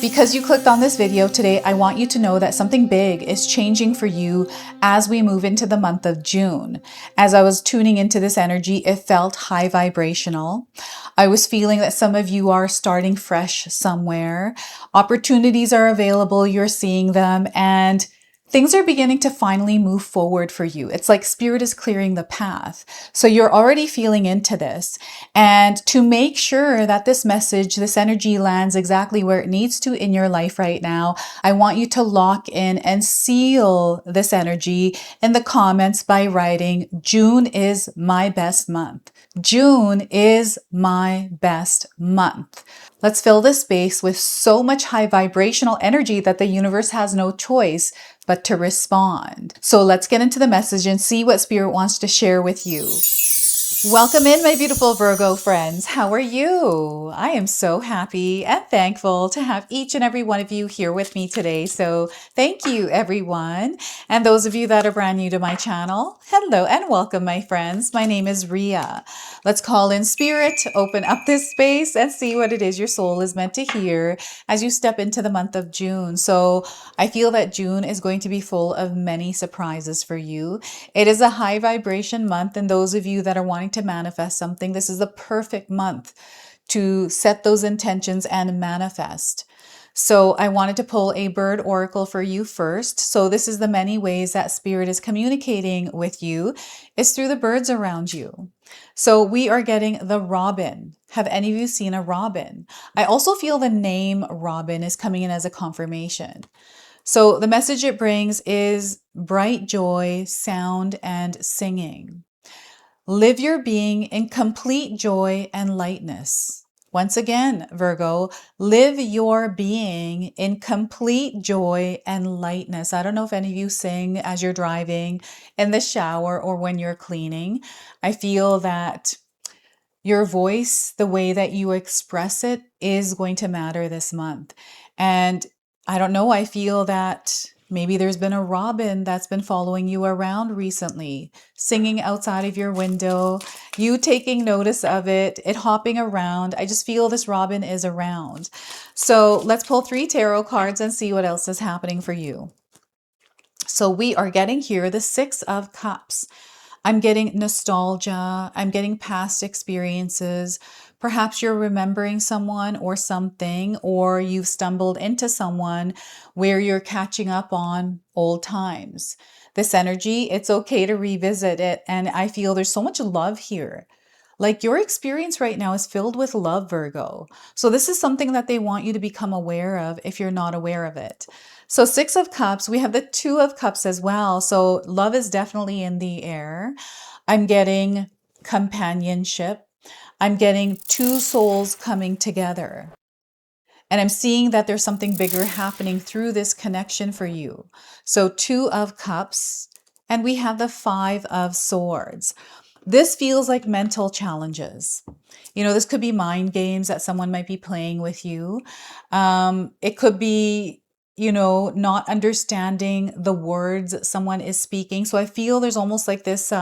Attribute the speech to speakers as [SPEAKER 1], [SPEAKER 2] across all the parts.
[SPEAKER 1] Because you clicked on this video today, I want you to know that something big is changing for you as we move into the month of June. As I was tuning into this energy, it felt high vibrational. I was feeling that some of you are starting fresh somewhere. Opportunities are available, you're seeing them, and things are beginning to finally move forward for you. It's like spirit is clearing the path. So you're already feeling into this. And to make sure that this message, this energy lands exactly where it needs to in your life right now, I want you to lock in and seal this energy in the comments by writing, June is my best month. June is my best month. Let's fill this space with so much high vibrational energy that the universe has no choice but to respond. So let's get into the message and see what Spirit wants to share with you. Welcome in, my beautiful Virgo friends. How are you? I am so happy and thankful to have each and every one of you here with me today. So thank you, everyone. And those of you that are brand new to my channel, hello and welcome, my friends. My name is Ria. Let's call in Spirit, open up this space and see what it is your soul is meant to hear as you step into the month of June. So I feel that June is going to be full of many surprises for you. It is a high vibration month, and those of you that are wanting to manifest something, this is the perfect month to set those intentions and manifest. So I wanted to pull a bird oracle for you first. So this is the many ways that Spirit is communicating with you is through the birds around you. So we are getting the robin. Have any of you seen a robin? I also feel the name Robin is coming in as a confirmation. So the message it brings is bright joy, sound, and singing. Live your being in complete joy and lightness. Once again, Virgo, live your being in complete joy and lightness. I don't know if any of you sing as you're driving, in the shower, or when you're cleaning. I feel that your voice, the way that you express it, is going to matter this month. And I don't know, I feel that maybe there's been a robin that's been following you around recently, singing outside of your window, you taking notice of it, it hopping around. I just feel this robin is around. So let's pull 3 tarot cards and see what else is happening for you. So we are getting here the 6 of Cups. I'm getting nostalgia. I'm getting past experiences. Perhaps you're remembering someone or something, or you've stumbled into someone where you're catching up on old times. This energy, it's okay to revisit it. And I feel there's so much love here. Like your experience right now is filled with love, Virgo. So this is something that they want you to become aware of if you're not aware of it. So 6 of Cups, we have the 2 of Cups as well. So love is definitely in the air. I'm getting companionship. I'm getting 2 souls coming together. And I'm seeing that there's something bigger happening through this connection for you. So 2 of Cups, and we have the 5 of Swords. This feels like mental challenges. You know, this could be mind games that someone might be playing with you. It could be, you know, not understanding the words someone is speaking. So I feel there's almost like this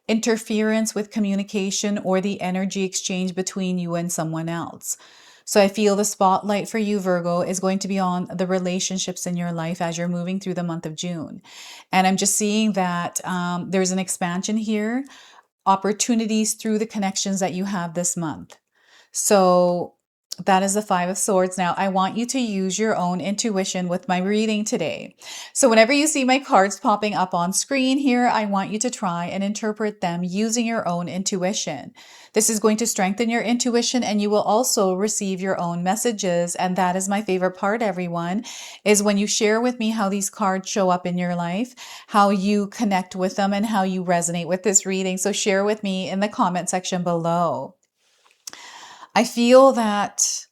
[SPEAKER 1] interference with communication or the energy exchange between you and someone else. So I feel the spotlight for you, Virgo, is going to be on the relationships in your life as you're moving through the month of June. And I'm just seeing that there's an expansion here, opportunities through the connections that you have this month. So that is the 5 of Swords. Now, I want you to use your own intuition with my reading today. So whenever you see my cards popping up on screen here, I want you to try and interpret them using your own intuition. This is going to strengthen your intuition, and you will also receive your own messages. And that is my favorite part, everyone, is when you share with me how these cards show up in your life, how you connect with them, and how you resonate with this reading. So share with me in the comment section below. I feel that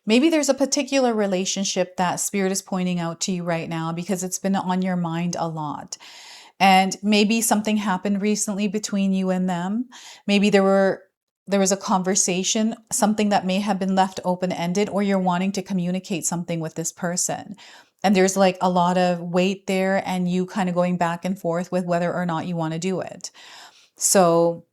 [SPEAKER 1] maybe there's a particular relationship that Spirit is pointing out to you right now because it's been on your mind a lot. And maybe something happened recently between you and them. Maybe there was a conversation, something that may have been left open-ended, or you're wanting to communicate something with this person. And there's like a lot of weight there, and you kind of going back and forth with whether or not you want to do it. So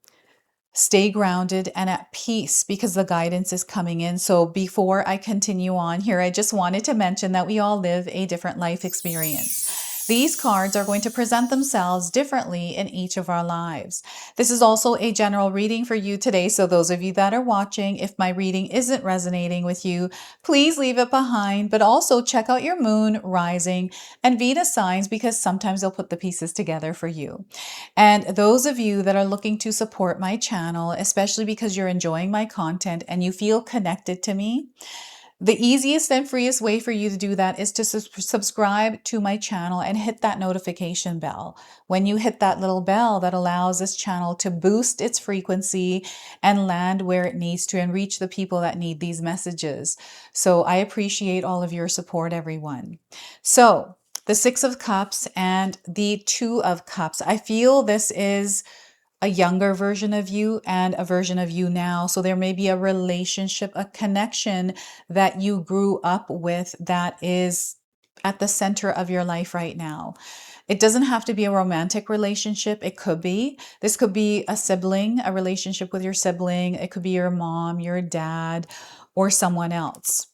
[SPEAKER 1] Stay grounded and at peace because the guidance is coming in. So before I continue on here, I just wanted to mention that we all live a different life experience. These cards are going to present themselves differently in each of our lives. This is also a general reading for you today. So those of you that are watching, if my reading isn't resonating with you, please leave it behind, but also check out your moon, rising, and Venus signs because sometimes they'll put the pieces together for you. And those of you that are looking to support my channel, especially because you're enjoying my content and you feel connected to me, the easiest and freest way for you to do that is to subscribe to my channel and hit that notification bell. When you hit that little bell, that allows this channel to boost its frequency and land where it needs to and reach the people that need these messages. So I appreciate all of your support, everyone. So the Six of Cups and the Two of Cups. I feel this is a younger version of you and a version of you now. So there may be a relationship, a connection that you grew up with that is at the center of your life right now. It doesn't have to be a romantic relationship. It could be. This could be a sibling, a relationship with your sibling. It could be your mom, your dad, or someone else.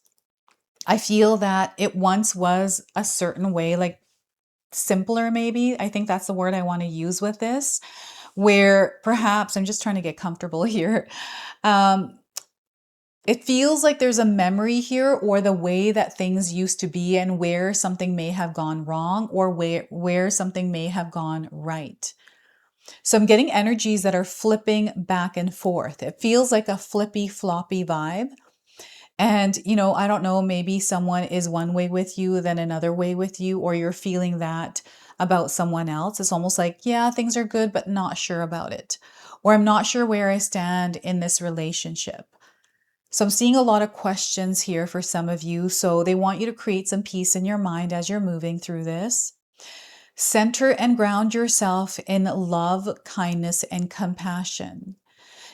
[SPEAKER 1] I feel that it once was a certain way, like simpler maybe. I think that's the word I want to use with this, where perhaps I'm just trying to get comfortable here. It feels like there's a memory here or the way that things used to be and where something may have gone wrong or where something may have gone right. So I'm getting energies that are flipping back and forth. It feels like a flippy floppy vibe. And, I don't know, maybe someone is one way with you, then another way with you, or you're feeling that about someone else. It's almost like, yeah, things are good, but not sure about it. Or I'm not sure where I stand in this relationship. So I'm seeing a lot of questions here for some of you. So they want you to create some peace in your mind as you're moving through this. Center and ground yourself in love, kindness, and compassion.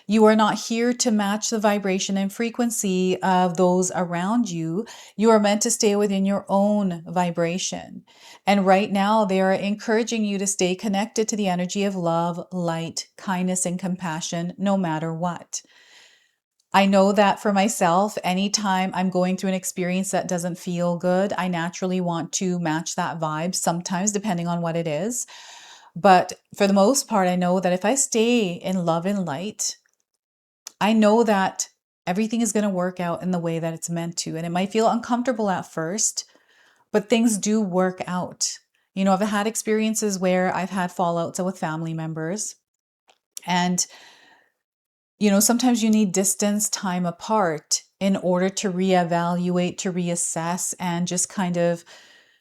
[SPEAKER 1] You are not here to match the vibration and frequency of those around you. You are meant to stay within your own vibration. And right now, they are encouraging you to stay connected to the energy of love, light, kindness, and compassion, no matter what. I know that for myself, anytime I'm going through an experience that doesn't feel good, I naturally want to match that vibe, sometimes depending on what it is. But for the most part, I know that if I stay in love and light, I know that everything is going to work out in the way that it's meant to. And it might feel uncomfortable at first, but things do work out. I've had experiences where I've had fallouts with family members. And, sometimes you need distance, time apart in order to reevaluate, to reassess, and just kind of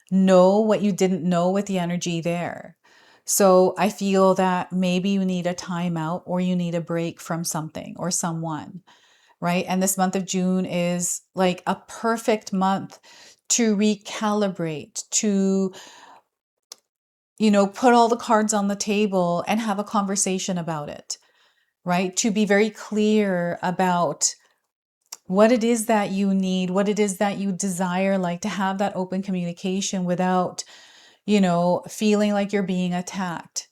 [SPEAKER 1] know what you didn't know with the energy there. So I feel that maybe you need a timeout or you need a break from something or someone. Right? And this month of June is like a perfect month to recalibrate, to, put all the cards on the table and have a conversation about it, right? To be very clear about what it is that you need, what it is that you desire, like to have that open communication without, feeling like you're being attacked.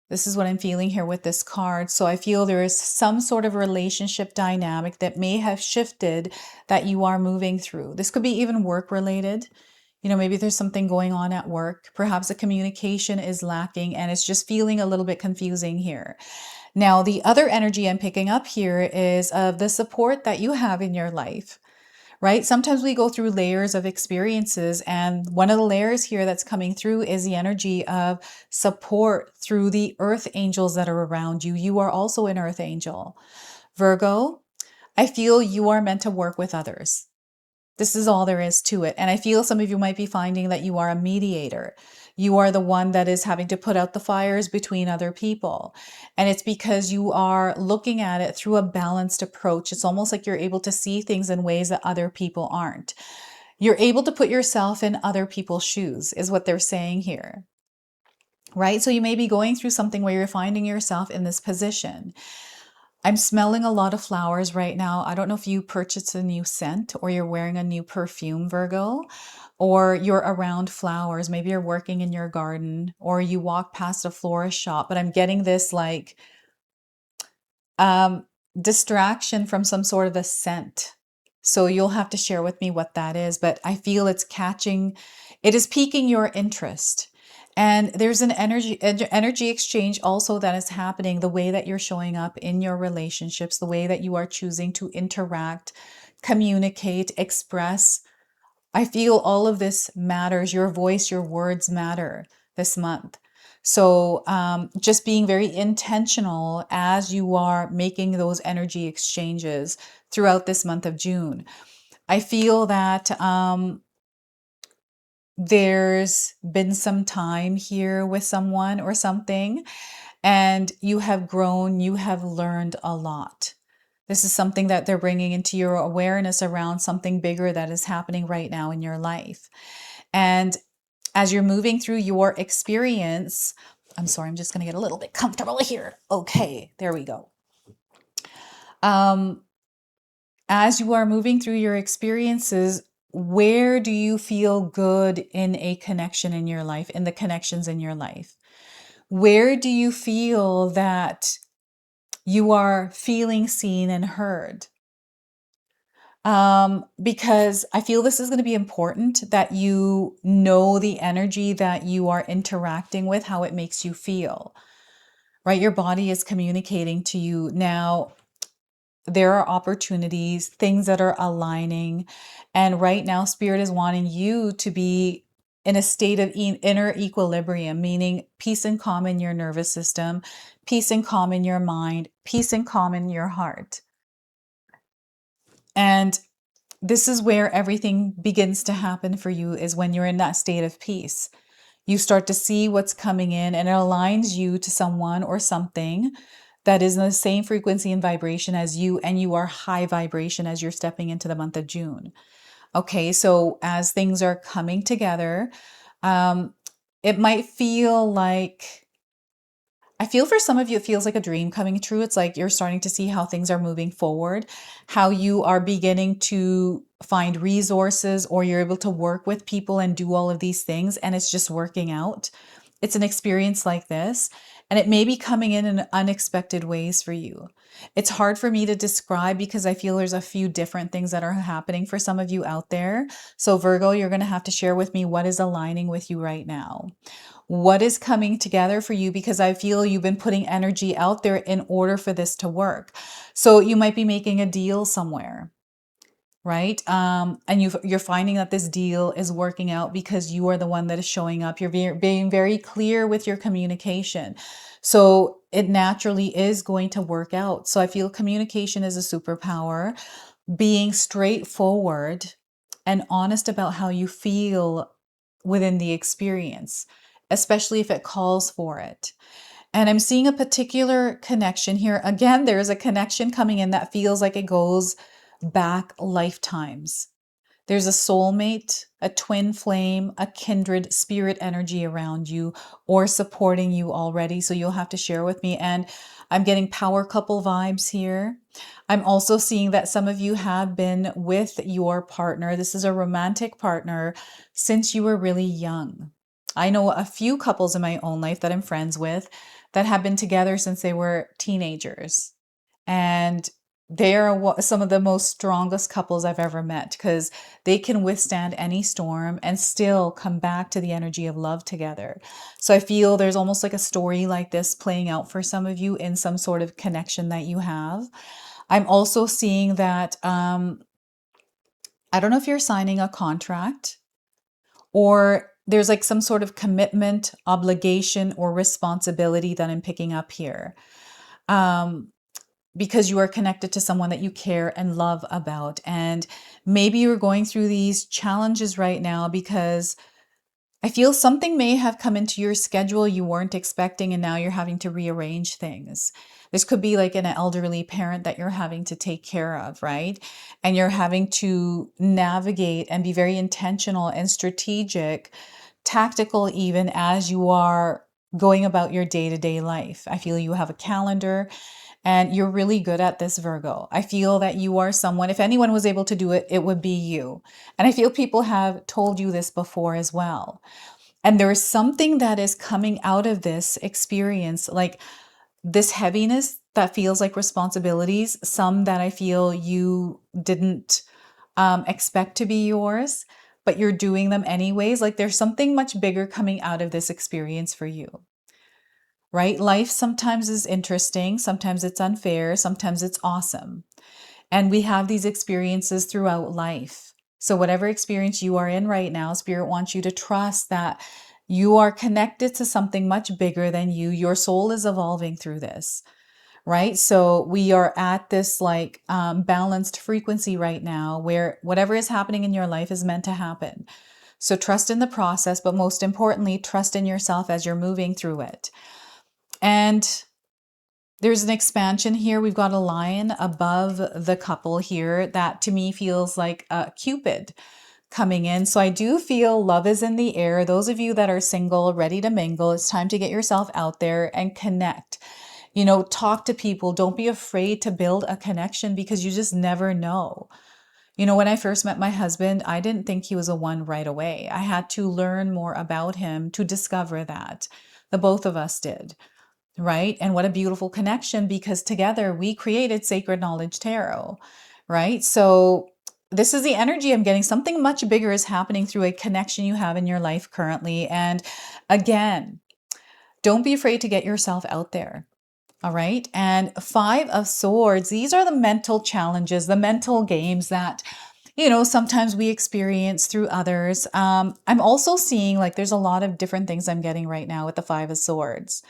[SPEAKER 1] This is what I'm feeling here with this card. So I feel there is some sort of relationship dynamic that may have shifted that you are moving through. This could be even work related. Maybe there's something going on at work. Perhaps the communication is lacking and it's just feeling a little bit confusing here. Now, the other energy I'm picking up here is of the support that you have in your life. Right? Sometimes we go through layers of experiences, and one of the layers here that's coming through is the energy of support through the earth angels that are around you. You are also an earth angel. Virgo, I feel you are meant to work with others. This is all there is to it. And I feel some of you might be finding that you are a mediator. You are the one that is having to put out the fires between other people. And it's because you are looking at it through a balanced approach. It's almost like you're able to see things in ways that other people aren't. You're able to put yourself in other people's shoes, is what they're saying here. Right? So you may be going through something where you're finding yourself in this position. I'm smelling a lot of flowers right now. I don't know if you purchased a new scent or you're wearing a new perfume, Virgo, or you're around flowers. Maybe you're working in your garden or you walk past a florist shop, but I'm getting this like Um, Distraction from some sort of a scent. So you'll have to share with me what that is, but I feel it is piquing your interest. And there's an energy exchange also that is happening, the way that you're showing up in your relationships, the way that you are choosing to interact, communicate, express. I feel all of this matters. Your voice, your words matter this month. So just being very intentional as you are making those energy exchanges throughout this month of June. I feel that there's been some time here with someone or something, and you have grown, you have learned a lot. This is something that they're bringing into your awareness around something bigger that is happening right now in your life. And as you're moving through your experience, I'm sorry, I'm just going to get a little bit comfortable here. Okay, there we go. As you are moving through your experiences, where do you feel good in a connection in your life, in the connections in your life? Where do you feel that you are feeling seen and heard? Because I feel this is going to be important that you know the energy that you are interacting with, how it makes you feel, right? Your body is communicating to you. Now, there are opportunities, things that are aligning. And right now, Spirit is wanting you to be in a state of inner equilibrium, meaning peace and calm in your nervous system, peace and calm in your mind, peace and calm in your heart. And this is where everything begins to happen for you, is when you're in that state of peace. You start to see what's coming in, and it aligns you to someone or something that is in the same frequency and vibration as you, and you are high vibration as you're stepping into the month of June. Okay, so as things are coming together, it might feel like, I feel for some of you, it feels like a dream coming true. It's like you're starting to see how things are moving forward, how you are beginning to find resources, or you're able to work with people and do all of these things, and it's just working out. It's an experience like this, and it may be coming in unexpected ways for you. It's hard for me to describe because I feel there's a few different things that are happening for some of you out there. So Virgo, you're going to have to share with me what is aligning with you right now. What is coming together for you? Because I feel you've been putting energy out there in order for this to work. So you might be making a deal somewhere, right? And you're finding that this deal is working out because you are the one that is showing up. You're being very clear with your communication. So it naturally is going to work out. So I feel communication is a superpower. Being straightforward and honest about how you feel within the experience, especially if it calls for it. And I'm seeing a particular connection here. Again, there's a connection coming in that feels like it goes back lifetimes. There's a soulmate, a twin flame, a kindred spirit energy around you or supporting you already. So you'll have to share with me. And I'm getting power couple vibes here. I'm also seeing that some of you have been with your partner. This is a romantic partner since you were really young. I know a few couples in my own life that I'm friends with that have been together since they were teenagers. And they are some of the most strongest couples I've ever met because they can withstand any storm and still come back to the energy of love together. So I feel there's almost like a story like this playing out for some of you in some sort of connection that you have. I'm also seeing that, I don't know if you're signing a contract or there's like some sort of commitment, obligation, or responsibility that I'm picking up here. Because you are connected to someone that you care and love about. And maybe you're going through these challenges right now because I feel something may have come into your schedule you weren't expecting, and now you're having to rearrange things. This could be like an elderly parent that you're having to take care of, right? And you're having to navigate and be very intentional and strategic, tactical, even as you are going about your day-to-day life. I feel you have a calendar and you're really good at this, Virgo. I feel that you are someone, if anyone was able to do it, it would be you. And I feel people have told you this before as well. And there is something that is coming out of this experience, like this heaviness that feels like responsibilities, some that I feel you didn't expect to be yours, but you're doing them anyways. Like there's something much bigger coming out of this experience for you, right? Life sometimes is interesting, sometimes it's unfair, sometimes it's awesome. And we have these experiences throughout life. So, whatever experience you are in right now, Spirit wants you to trust that you are connected to something much bigger than you. Your soul is evolving through this, right? So, we are at this like balanced frequency right now where whatever is happening in your life is meant to happen. So, trust in the process, but most importantly, trust in yourself as you're moving through it. And there's an expansion here. We've got a lion above the couple here that to me feels like a Cupid coming in. So I do feel love is in the air. Those of you that are single, ready to mingle, it's time to get yourself out there and connect. You know, talk to people. Don't be afraid to build a connection because you just never know. You know, when I first met my husband, I didn't think he was a one right away. I had to learn more about him to discover that. The both of us did. Right? And what a beautiful connection because together we created Sacred Knowledge Tarot, right? So this is the energy I'm getting. Something much bigger is happening through a connection you have in your life currently. And again, don't be afraid to get yourself out there. All right. And Five of Swords, these are the mental challenges, the mental games that, you know, sometimes we experience through others. I'm also seeing like there's a lot of different things I'm getting right now with the Five of Swords.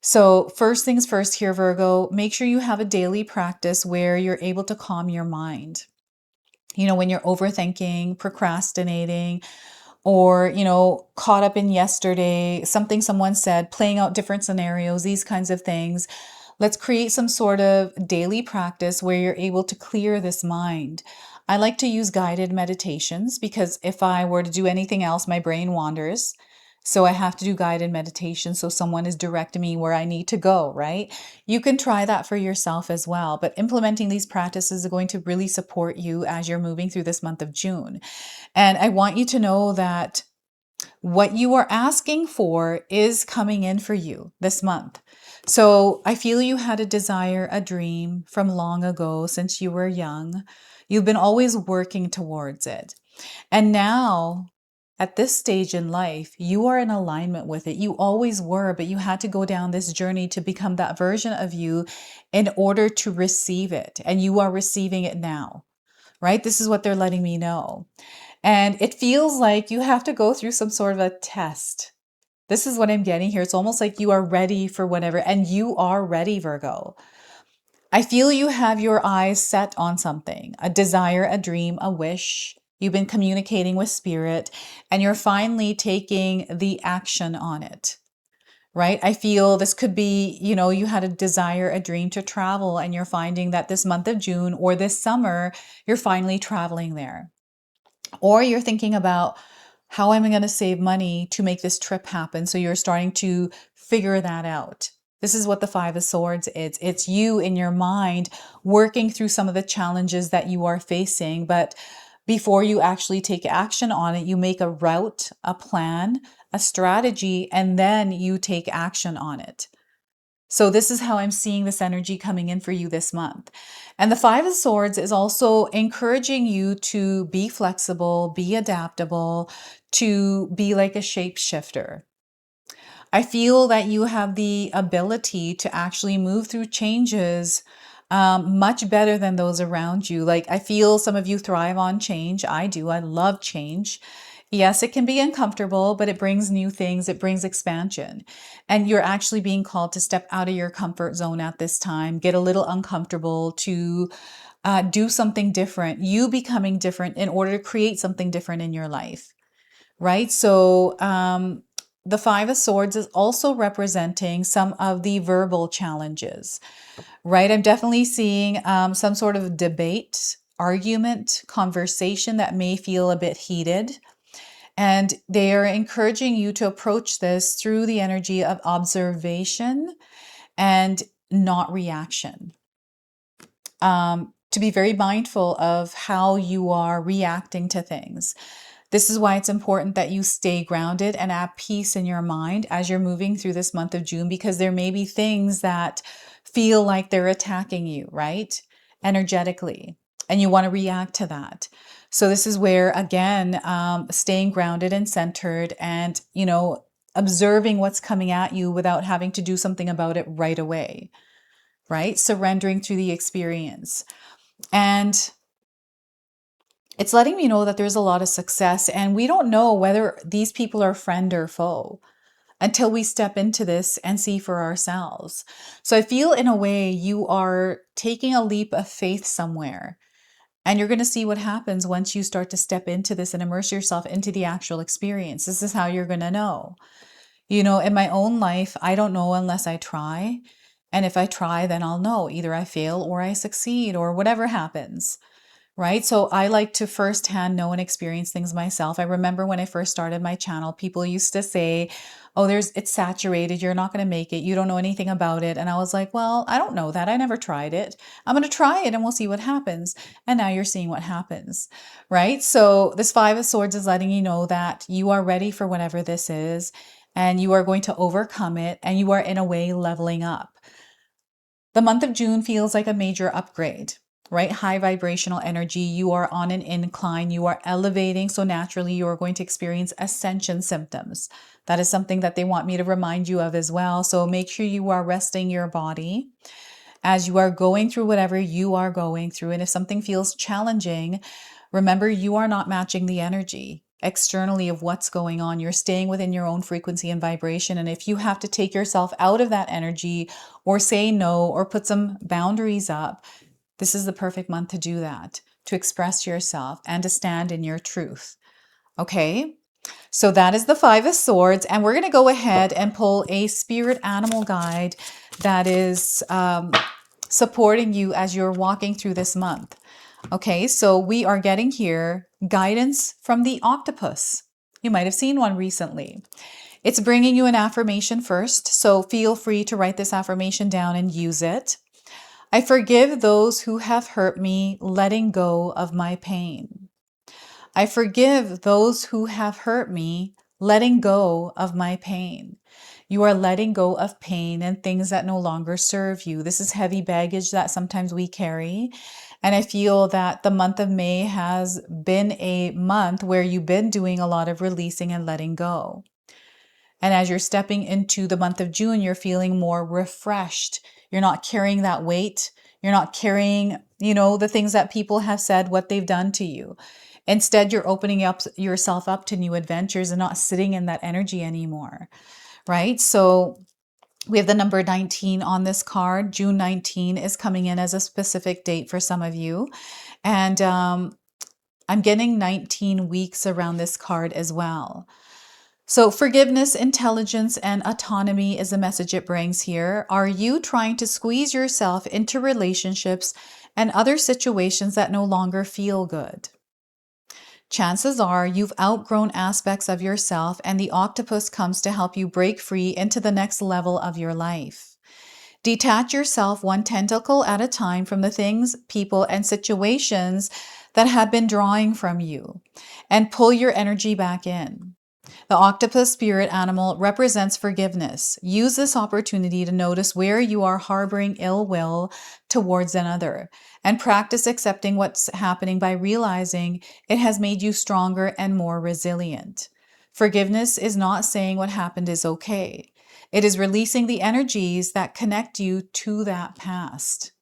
[SPEAKER 1] So first things first here, Virgo, make sure you have a daily practice where you're able to calm your mind. You know, when you're overthinking, procrastinating, or, you know, caught up in yesterday, something someone said, playing out different scenarios, these kinds of things. Let's create some sort of daily practice where you're able to clear this mind. I like to use guided meditations because if I were to do anything else, my brain wanders. So I have to do guided meditation. So someone is directing me where I need to go, right? You can try that for yourself as well. But implementing these practices are going to really support you as you're moving through this month of June. And I want you to know that what you are asking for is coming in for you this month. So I feel you had a desire, a dream from long ago since you were young. You've been always working towards it. And now, at this stage in life, you are in alignment with it. You always were, but you had to go down this journey to become that version of you in order to receive it. And you are receiving it now, right? This is what they're letting me know. And it feels like you have to go through some sort of a test. This is what I'm getting here. It's almost like you are ready for whatever, and you are ready, Virgo. I feel you have your eyes set on something, a desire, a dream, a wish. You've been communicating with spirit, and you're finally taking the action on it, right? I feel this could be, you know, you had a desire, a dream to travel, and you're finding that this month of June or this summer, you're finally traveling there. Or you're thinking about how am I going to save money to make this trip happen? So you're starting to figure that out. This is what the Five of Swords is. It's you in your mind working through some of the challenges that you are facing. But before you actually take action on it, you make a route, a plan, a strategy, and then you take action on it. So this is how I'm seeing this energy coming in for you this month. And the Five of Swords is also encouraging you to be flexible, be adaptable, to be like a shapeshifter. I feel that you have the ability to actually move through changes much better than those around you. Like I feel some of you thrive on change. I do. I love change. Yes, it can be uncomfortable, but it brings new things. It brings expansion. And you're actually being called to step out of your comfort zone at this time, get a little uncomfortable to do something different, you becoming different in order to create something different in your life, right? So the Five of Swords is also representing some of the verbal challenges, right? I'm definitely seeing some sort of debate, argument, conversation that may feel a bit heated. And they are encouraging you to approach this through the energy of observation and not reaction. To be very mindful of how you are reacting to things. This is why it's important that you stay grounded and at peace in your mind as you're moving through this month of June, because there may be things that feel like they're attacking you, right? Energetically. And you want to react to that. So this is where, again, staying grounded and centered and, observing what's coming at you without having to do something about it right away, right? Surrendering through the experience. And it's letting me know that there's a lot of success, and we don't know whether these people are friend or foe until we step into this and see for ourselves. So I feel in a way you are taking a leap of faith somewhere, and you're going to see what happens once you start to step into this and immerse yourself into the actual experience. This is how you're going to know. In my own life, I don't know unless I try. And if I try, then I'll know. Either I fail or I succeed or whatever happens. Right? So I like to firsthand know and experience things myself. I remember when I first started my channel, people used to say, oh, it's saturated. You're not going to make it. You don't know anything about it. And I was like, well, I don't know that. I never tried it. I'm going to try it and we'll see what happens. And now you're seeing what happens, right? So this Five of Swords is letting you know that you are ready for whatever this is, and you are going to overcome it, and you are in a way leveling up. The month of June feels like a major upgrade, right? High vibrational energy. You are on an incline. You are elevating. So naturally, you are going to experience ascension symptoms. That is something that they want me to remind you of as well. So make sure you are resting your body as you are going through whatever you are going through. And if something feels challenging, remember you are not matching the energy externally of what's going on. You're staying within your own frequency and vibration. And if you have to take yourself out of that energy or say no or put some boundaries up, this is the perfect month to do that, to express yourself and to stand in your truth. Okay? So that is the Five of Swords. And we're going to go ahead and pull a spirit animal guide that is supporting you as you're walking through this month. Okay, so we are getting here guidance from the Octopus. You might have seen one recently. It's bringing you an affirmation first, so feel free to write this affirmation down and use it. I forgive those who have hurt me, letting go of my pain. I forgive those who have hurt me, letting go of my pain. You are letting go of pain and things that no longer serve you. This is heavy baggage that sometimes we carry. And I feel that the month of May has been a month where you've been doing a lot of releasing and letting go. And as you're stepping into the month of June, you're feeling more refreshed. You're not carrying that weight. You're not carrying, the things that people have said, what they've done to you. Instead, you're opening up yourself up to new adventures and not sitting in that energy anymore, right? So we have the number 19 on this card. June 19 is coming in as a specific date for some of you. And I'm getting 19 weeks around this card as well. So forgiveness, intelligence, and autonomy is the message it brings here. Are you trying to squeeze yourself into relationships and other situations that no longer feel good? Chances are you've outgrown aspects of yourself, and the Octopus comes to help you break free into the next level of your life. Detach yourself one tentacle at a time from the things, people, and situations that have been drawing from you, and pull your energy back in. The Octopus spirit animal represents forgiveness. Use this opportunity to notice where you are harboring ill will towards another, and practice accepting what's happening by realizing it has made you stronger and more resilient. Forgiveness is not saying what happened is okay. It is releasing the energies that connect you to that past.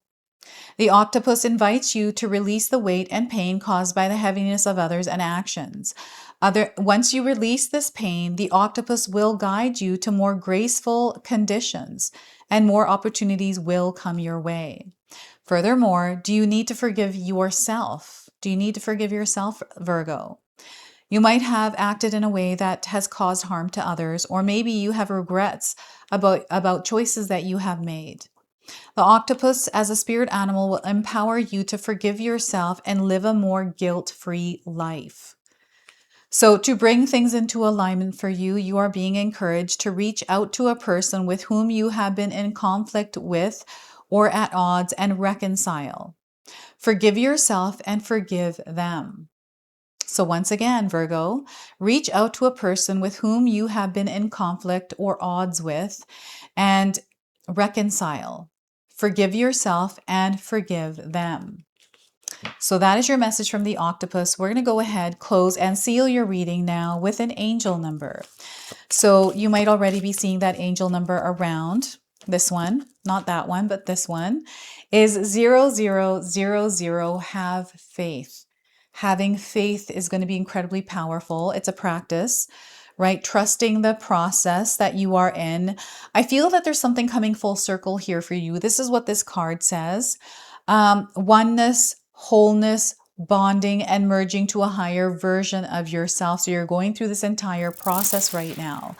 [SPEAKER 1] The Octopus invites you to release the weight and pain caused by the heaviness of others and actions. Once you release this pain, the Octopus will guide you to more graceful conditions, and more opportunities will come your way. Furthermore, do you need to forgive yourself? Do you need to forgive yourself, Virgo? You might have acted in a way that has caused harm to others, or maybe you have regrets about choices that you have made. The Octopus, as a spirit animal, will empower you to forgive yourself and live a more guilt-free life. So to bring things into alignment for you, you are being encouraged to reach out to a person with whom you have been in conflict with or at odds and reconcile. Forgive yourself and forgive them. So once again, Virgo, reach out to a person with whom you have been in conflict or odds with and reconcile. Forgive yourself and forgive them. So that is your message from the octopus. We're going to go ahead, close, and seal your reading now with an angel number. So you might already be seeing that angel number around. This one, not that one, but this one is 0000. Have faith. Having faith is going to be incredibly powerful. It's a practice, right? Trusting the process that you are in. I feel that there's something coming full circle here for you. This is what this card says. Oneness, wholeness, bonding, and merging to a higher version of yourself. So you're going through this entire process right now.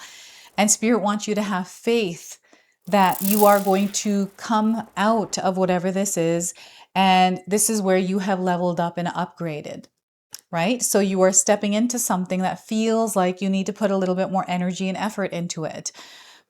[SPEAKER 1] And Spirit wants you to have faith that you are going to come out of whatever this is. And this is where you have leveled up and upgraded, right? So you are stepping into something that feels like you need to put a little bit more energy and effort into it.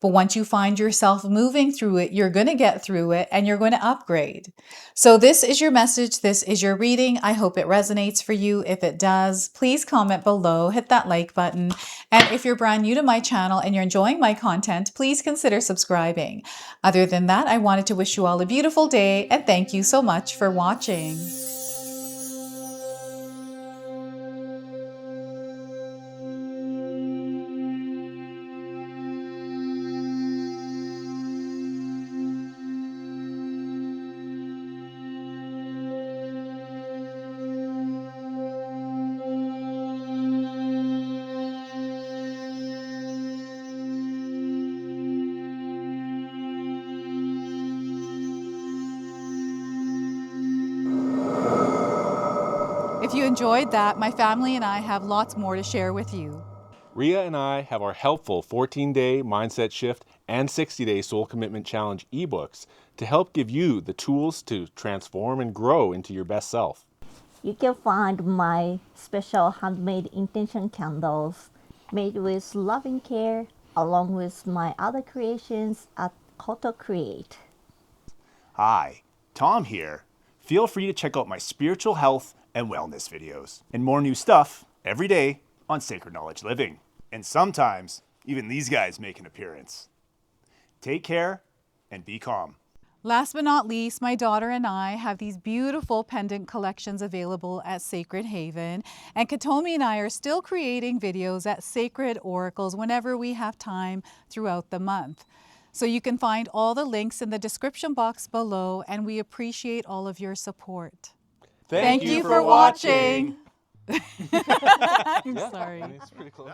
[SPEAKER 1] But once you find yourself moving through it, you're going to get through it and you're going to upgrade. So this is your message. This is your reading. I hope it resonates for you. If it does, please comment below, hit that like button. And if you're brand new to my channel and you're enjoying my content, please consider subscribing. Other than that, I wanted to wish you all a beautiful day and thank you so much for watching. If you enjoyed that, my family and I have lots more to share with you.
[SPEAKER 2] Ria and I have our helpful 14-day mindset shift and 60-day soul commitment challenge ebooks to help give you the tools to transform and grow into your best self.
[SPEAKER 3] You can find my special handmade intention candles made with loving care along with my other creations at Koto Create.
[SPEAKER 4] Hi, Tom here. Feel free to check out my spiritual health and wellness videos and more new stuff every day on Sacred Knowledge Living. And sometimes even these guys make an appearance. Take care and be calm.
[SPEAKER 1] Last but not least, my daughter and I have these beautiful pendant collections available at Sacred Haven. And Katomi and I are still creating videos at Sacred Oracles whenever we have time throughout the month. So you can find all the links in the description box below, and we appreciate all of your support.
[SPEAKER 2] Thank
[SPEAKER 1] you for watching. I'm sorry.
[SPEAKER 2] It's pretty close.